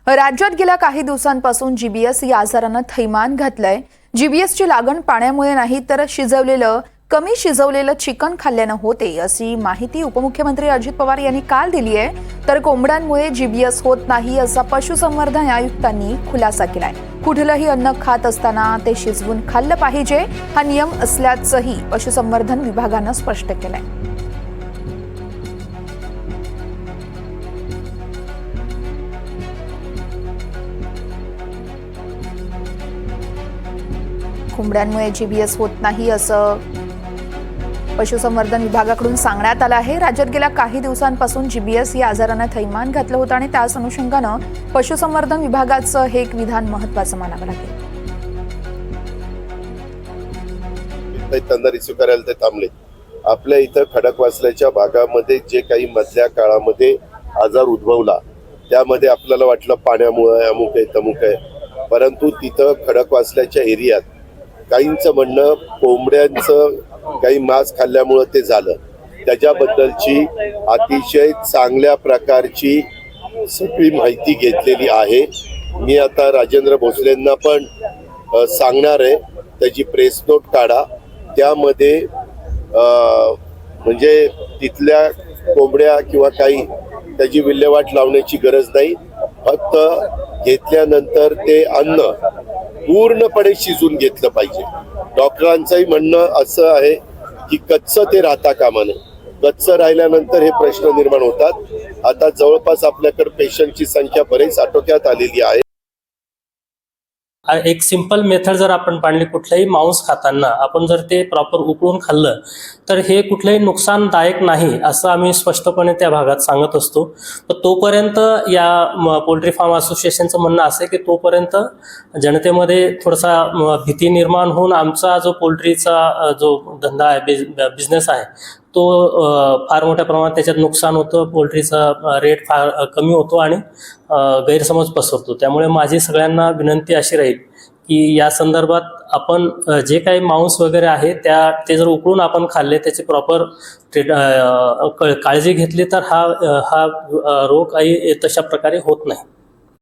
राज्यात गेल्या काही दिवसांपासून जीबीएस या आजारानं थैमान घातलंय। जीबीएसची लागण पाण्यामुळे नाही तर कमी शिजवलेलं चिकन खाल्ल्यानं होते, अशी माहिती उपमुख्यमंत्री अजित पवार यांनी काल दिली आहे। तर कोंबड्यांमुळे जीबीएस होत नाही असा पशुसंवर्धन आयुक्तांनी खुलासा केलाय। कुठलंही अन्न खात असताना ते शिजवून खाल्लं पाहिजे, हा नियम असल्याचंही पशुसंवर्धन विभागानं स्पष्ट केलंय। कोंबड्यांमुळे जीबीएस होत नाही असं पशुसंवर्धन विभागाकडून सांगण्यात आलं आहे। राज्यात गेल्या काही दिवसांपासून जीबीएस या आजारानं थैमान घातलं होतं आणि त्याच अनुषंगानं पशुसंवर्धन विभागाचं हे एक विधान महत्त्वाचं मानावं लागेल। त्यांना रिसिव्ह करायला ते थांबले। आपल्या इथं खडकवासल्याच्या भागामध्ये जे काही मधल्या काळामध्ये आजार उद्भवला त्यामध्ये आपल्याला वाटलं पाण्यामुळे अमुक आहे तमुक आहे, परंतु तिथं खडकवासल्याच्या एरियात काहींचं म्हणणं कोंबड्यांचं काही मांस खाल्ल्यामुळे ते झालं। त्याच्याबद्दलची अतिशय चांगल्या प्रकारची सगळी माहिती घेतलेली आहे। मी आता राजेंद्र भोसलेंना पण सांगणार आहे, त्याची प्रेस नोट काढा। त्यामध्ये म्हणजे तिथल्या कोंबड्या किंवा काही त्याची विल्हेवाट लावण्याची गरज नाही, फक्त घेतल्यानंतर ते अन्न पूर्णपणे शिजून घेतलं पाहिजे। डॉक्टरांचंही म्हणणं असं आहे की कच्चं ते राहता कामा नये, कच्चं राहिल्यानंतर हे प्रश्न निर्माण होतात। आता जवळपास आपल्याकडे पेशंटची संख्या बरीच आटोक्यात आलेली आहे। एक सिंपल मेथड जर आपण पाळली, कुठलाही मांस खाताना आपण जर ते प्रॉपर उकळून खाल्लं तर हे कुठलंही नुकसानदायक नाही असं आम्ही स्पष्टपणे त्या भागात सांगत असतो। तर तोपर्यंत या पोल्ट्री फार्म असोसिएशनचं म्हणणं असं आहे की तोपर्यंत जनतेमध्ये थोडासा भीती निर्माण होऊन आमचा जो पोल्ट्रीचा जो धंदा आहे, बिझनेस आहे, तो फार मोठ्या प्रमाणात त्याच्यात नुकसान होतं, पोल्ट्रीचा रेट फार कमी होतो आणि गैरसमज पसरतो। त्यामुळे माझी सगळ्यांना विनंती अशी राहील की या संदर्भात आपण जे काही मांस वगैरे आहे ते जर उकळून आपण खाल्ले, त्याची प्रॉपर काळजी घेतली तर हा रोग काही तशा प्रकारे होत नाही।